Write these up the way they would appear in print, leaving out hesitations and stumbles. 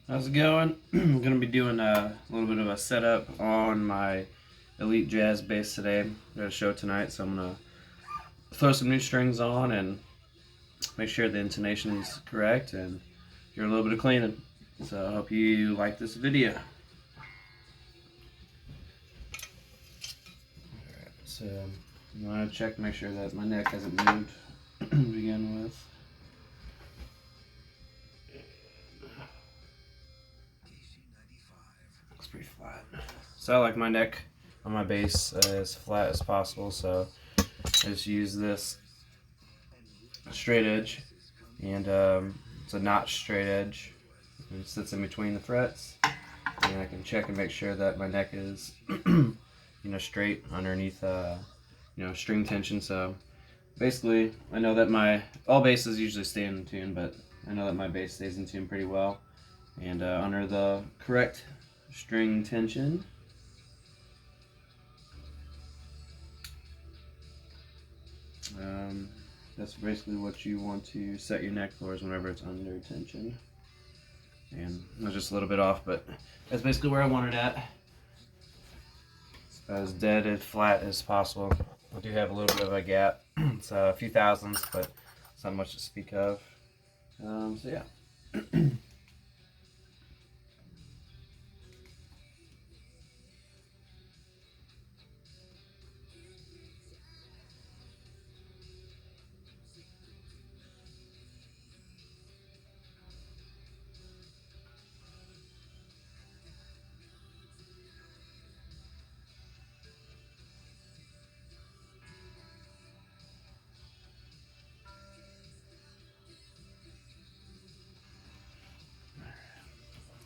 How's it going? I'm going to be doing a little bit of a setup on my Elite Jazz Bass today. I got a show tonight, so I'm going to throw some new strings on and make sure the intonation's correct and do a little bit of cleaning. So I hope you like this video. Alright, so I'm going to check to make sure that my neck hasn't moved to begin with. Looks pretty flat. So I like my neck on my bass as flat as possible, so I just use this straight edge, and it's a notch straight edge. It sits in between the frets, and I can check and make sure that my neck is straight underneath string tension. So basically I know that all basses usually stay in tune, but I know that my bass stays in tune pretty well, and under the correct string tension, that's basically what you want to set your neck for, is whenever it's under tension. And it was just a little bit off, but that's basically where I want it at. As dead and flat as possible. I do have a little bit of a gap. It's a few thousandths, but it's not much to speak of. So yeah.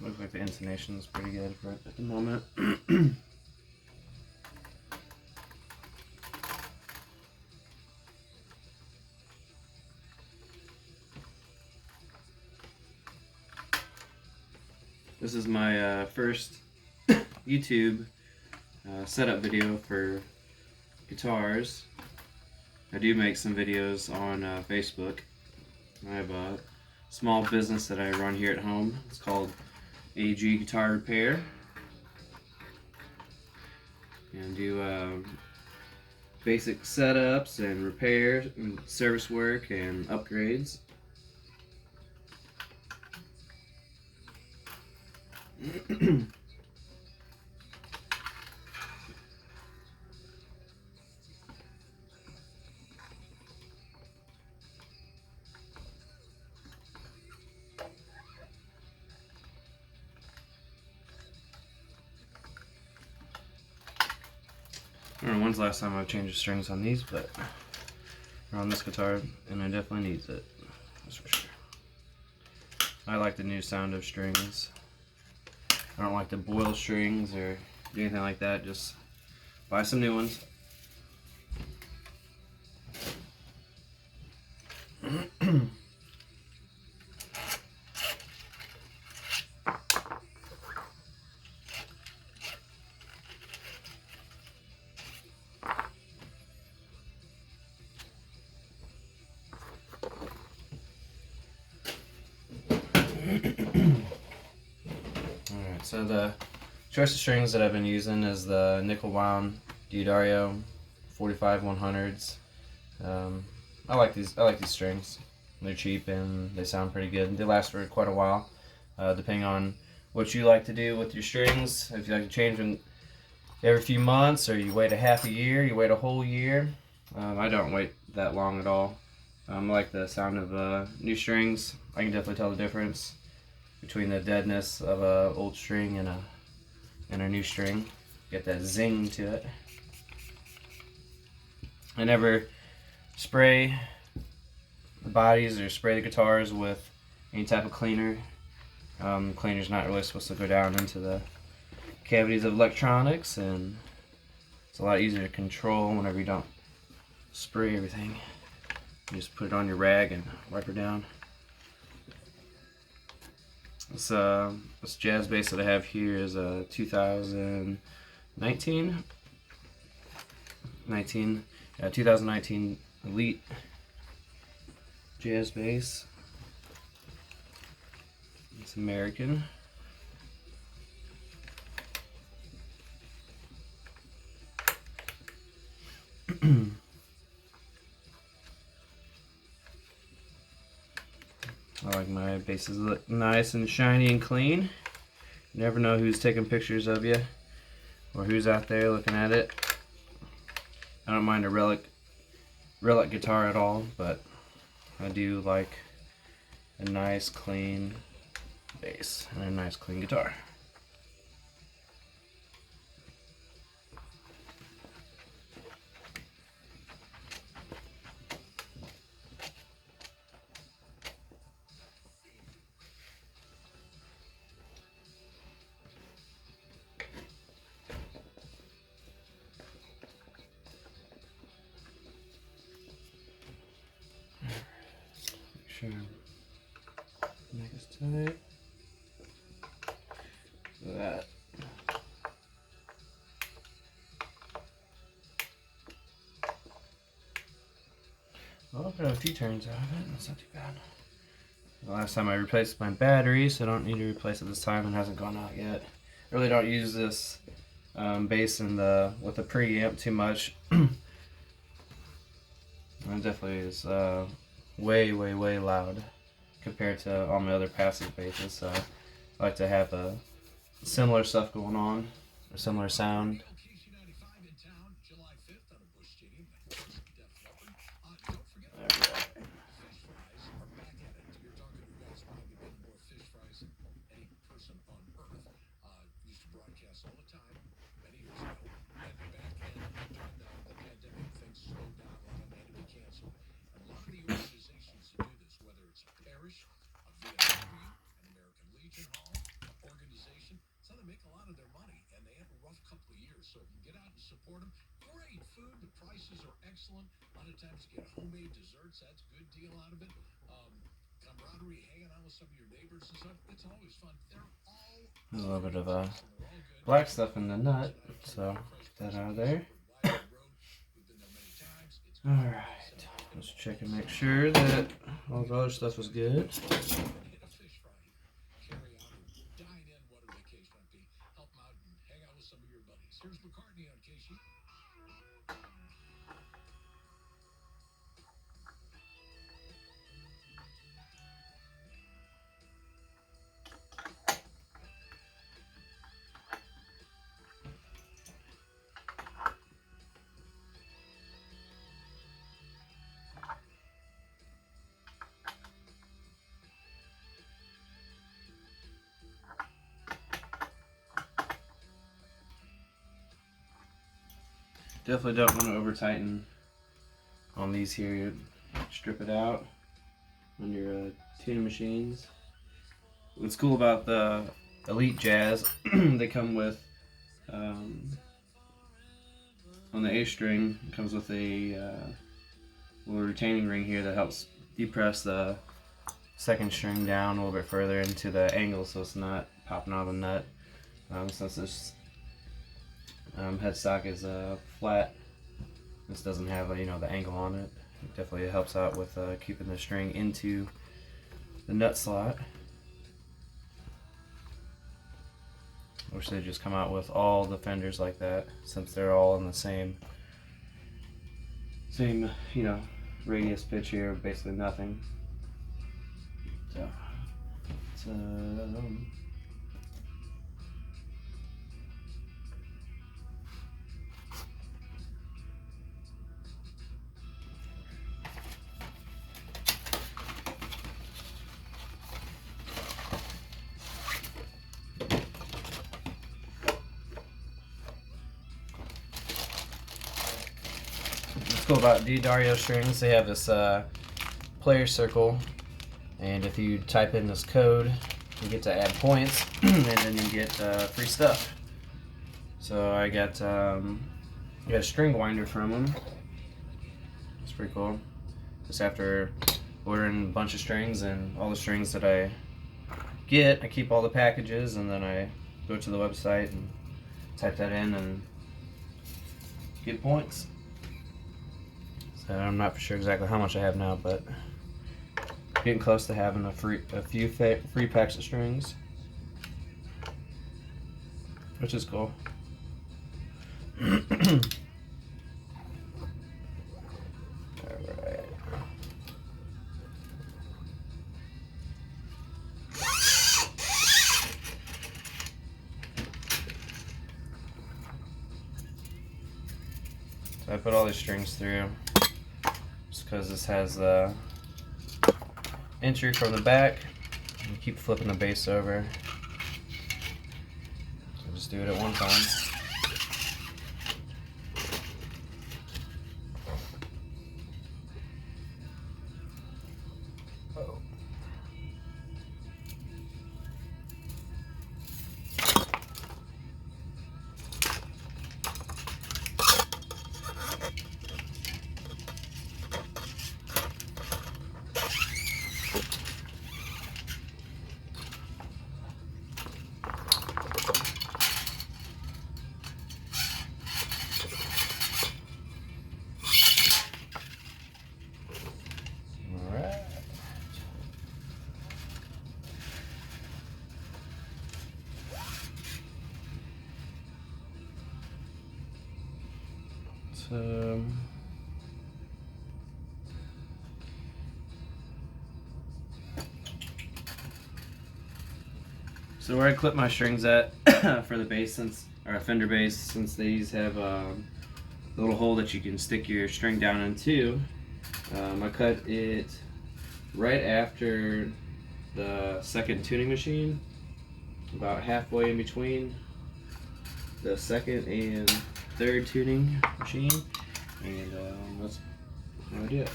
Looks like the intonation is pretty good for it at the moment. This is my first YouTube setup video for guitars. I do make some videos on Facebook. I have a small business that I run here at home. It's called AG Guitar Repair, and do basic setups and repairs and service work and upgrades. I don't know when's the last time I've changed the strings on these, but on this guitar, and it definitely needs it. That's for sure. I like the new sound of strings. I don't like to boil strings or do anything like that. Just buy some new ones. Alright, so the choice of strings that I've been using is the nickel wound D'Addario 45 100s. I like these strings. They're cheap and they sound pretty good. They last for quite a while, depending on what you like to do with your strings. If you like to change them every few months, or you wait a half a year, you wait a whole year. I don't wait that long at all. I like the sound of new strings. I can definitely tell the difference between the deadness of a old string and a new string. Get that zing to it. I never spray the bodies or spray the guitars with any type of cleaner. Cleaner's not really supposed to go down into the cavities of electronics, and it's a lot easier to control whenever you don't spray everything. You just put it on your rag and wipe her down. This jazz bass that I have here is a 2019 Elite Jazz Bass. It's American. I like my basses look nice and shiny and clean. You never know who's taking pictures of you or who's out there looking at it. I don't mind a relic guitar at all, but I do like a nice clean bass and a nice clean guitar. Make sure neck is tight. So that. Well, I've got a few turns out of it. That's not too bad. The last time I replaced my battery, so I don't need to replace it this time. It hasn't gone out yet. I really don't use this bass with the preamp too much. It definitely is way loud compared to all my other passive basses. So I like to have similar stuff going on, a similar sound. So if you get out and support them, great food. The prices are excellent. A lot of times you get homemade desserts. That's a good deal out of it. Camaraderie, hanging out with some of your neighbors and stuff. It's always fun. They're all A little bit of black stuff in the nut, so get that out of there. Alright, let's check and make sure that all the other stuff is good. Here's McCartney on Casey. Definitely don't want to over tighten on these here. You strip it out on your tuning machines. What's cool about the Elite Jazz, they come with on the A string, it comes with a little retaining ring here that helps depress the second string down a little bit further into the angle so it's not popping out of the nut. Since this headstock is flat, this doesn't have the angle on it. It definitely helps out with keeping the string into the nut slot. I wish they'd just come out with all the Fenders like that, since they're all in the same radius pitch here, basically nothing. So it's what's cool about D'Addario strings, they have this player circle, and if you type in this code, you get to add points, and then you get free stuff. So I got a string winder from them. It's pretty cool. Just after ordering a bunch of strings, and all the strings that I get, I keep all the packages, and then I go to the website and type that in and get points. So I'm not for sure exactly how much I have now, but getting close to having a few free packs of strings, which is cool. Alright. put all these strings through just because this has the entry from the back. You keep flipping the bass over. So just do it at one time. So where I clip my strings at for the bass, or a Fender bass, since these have a little hole that you can stick your string down into, I cut it right after the second tuning machine, about halfway in between the second and third tuning machine, and that's how I do it.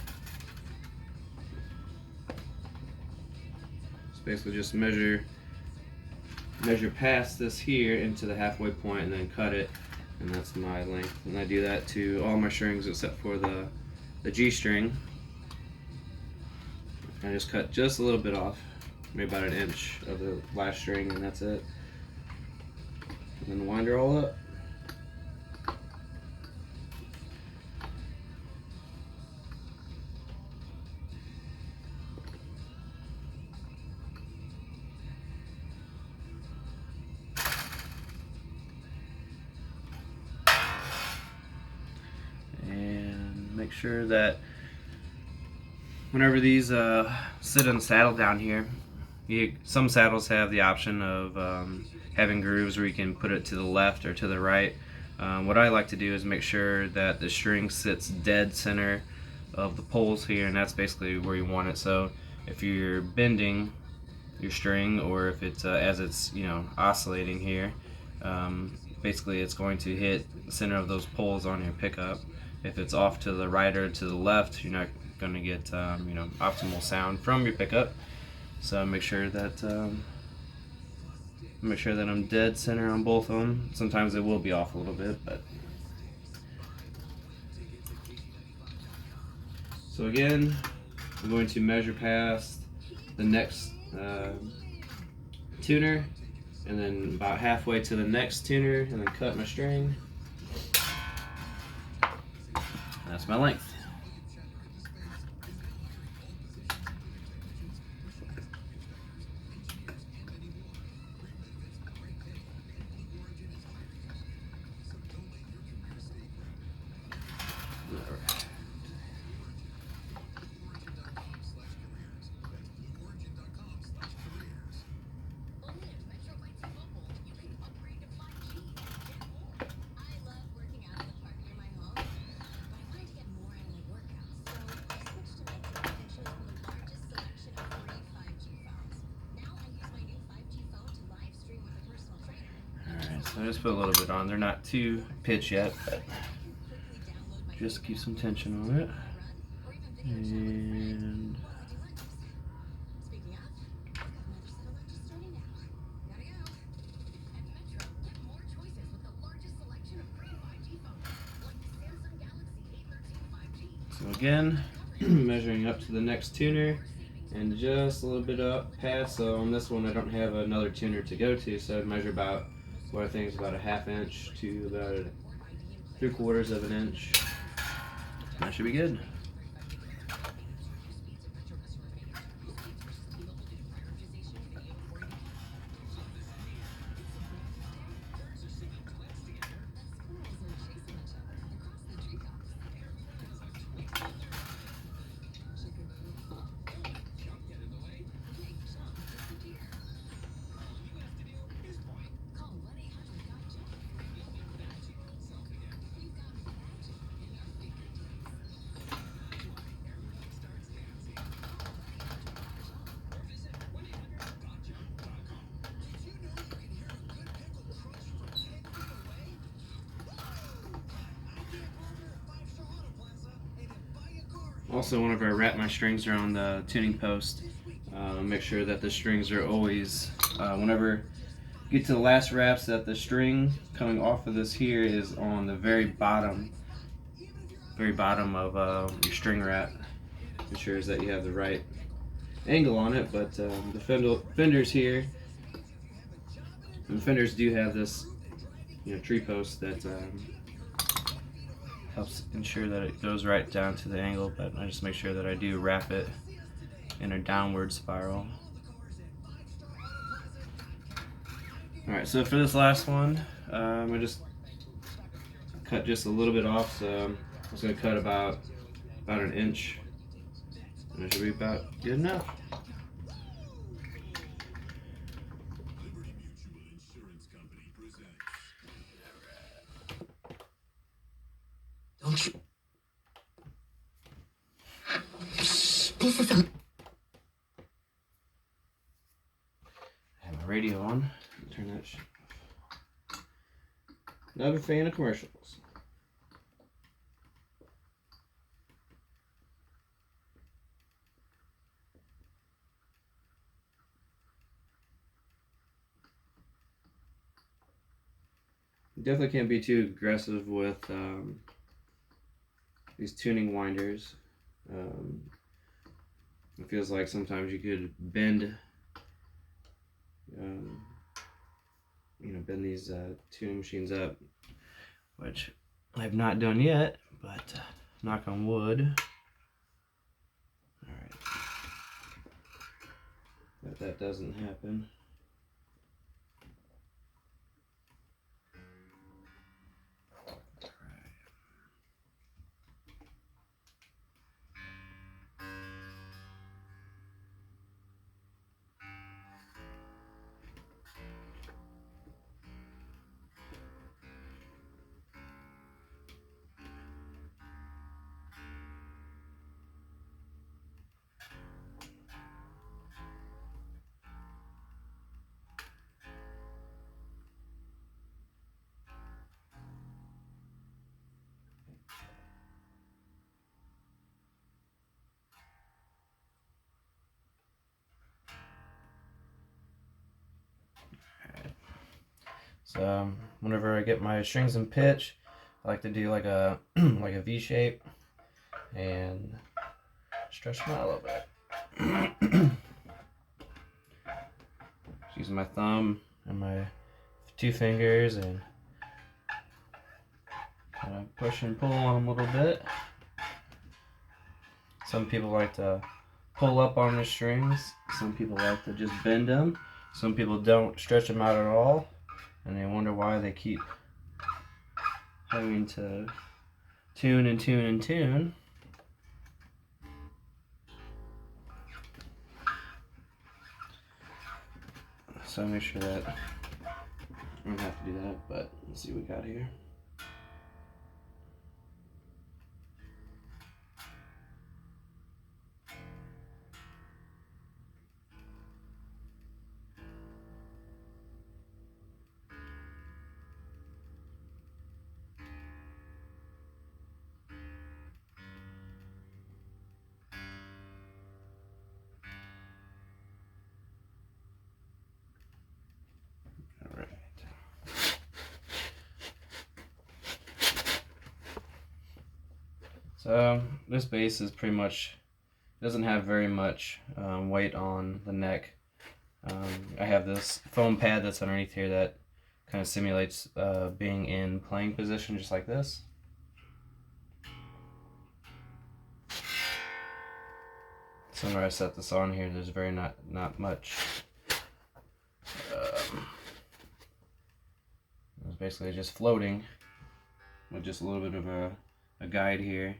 So basically just measure past this here into the halfway point and then cut it, and that's my length. And I do that to all my strings except for the G string. I just cut just a little bit off, maybe about 1 inch of the last string, and that's it. And then wind her all up. Make sure that whenever these sit in the saddle down here, some saddles have the option of having grooves where you can put it to the left or to the right. What I like to do is make sure that the string sits dead center of the poles here, and that's basically where you want it. So if you're bending your string, or if it's as it's oscillating here, basically it's going to hit the center of those poles on your pickup. If it's off to the right or to the left, you're not going to get optimal sound from your pickup. So make sure that I'm dead center on both of them. Sometimes it will be off a little bit, but so again, I'm going to measure past the next tuner, and then about halfway to the next tuner, and then cut my string. That's my length. So I just put a little bit on. They're not too pitched yet, but just keep some tension on it. And so again, measuring up to the next tuner and just a little bit up past. So on this one I don't have another tuner to go to, so I'd measure about what I think is about 1/2 inch to about 3/4 of an inch. That should be good. Also, whenever I wrap my strings around the tuning post, make sure that the strings are always, whenever you get to the last wraps, that the string coming off of this here is on the very bottom of your string wrap. Ensures that you have the right angle on it, but the Fenders here, and the Fenders do have this, tree post that helps ensure that it goes right down to the angle, but I just make sure that I do wrap it in a downward spiral. Alright, so for this last one, I just cut just a little bit off, so I'm just going to cut about an inch, and it should be about good enough. Don't you? I have my radio on. Turn that shit off. Not a fan of commercials. Definitely can't be too aggressive with these tuning winders. It feels like sometimes you could bend, bend these tuning machines up, which I've not done yet, but knock on wood. All right, that doesn't happen. So whenever I get my strings in pitch, I like to do like a like a V shape and stretch them out a little bit. Just using my thumb and my two fingers and kind of push and pull on them a little bit. Some people like to pull up on the strings. Some people like to just bend them. Some people don't stretch them out at all, and they wonder why they keep having to tune and tune and tune. So make sure that I don't have to do that, but let's see what we got here. So this bass is pretty much, doesn't have very much weight on the neck. I have this foam pad that's underneath here that kind of simulates being in playing position, just like this. So when I set this on here, there's very not much. It's basically just floating with just a little bit of a guide here.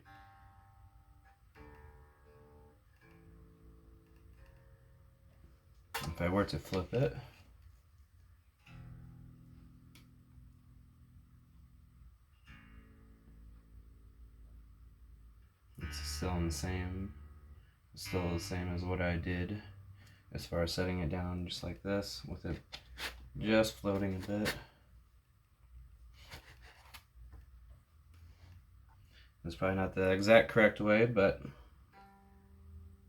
If I were to flip it, it's still the same as what I did as far as setting it down, just like this, with it just floating a bit. It's probably not the exact correct way, but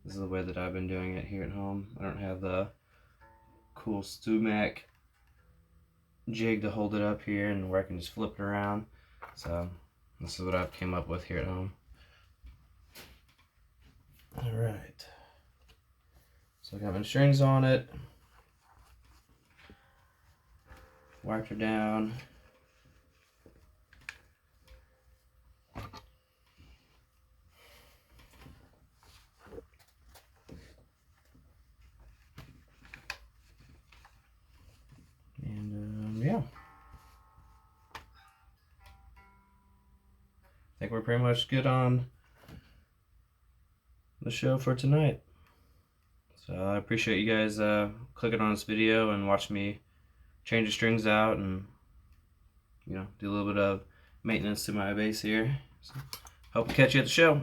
This is the way that I've been doing it here at home. I don't have the cool Stumac jig to hold it up here and where I can just flip it around. So this is what I've came up with here at home. Alright. So I got my strings on it. Wiped her down. And yeah. I think we're pretty much good on the show for tonight. So I appreciate you guys clicking on this video and watching me change the strings out and, you know, do a little bit of maintenance to my bass here. So hope to catch you at the show.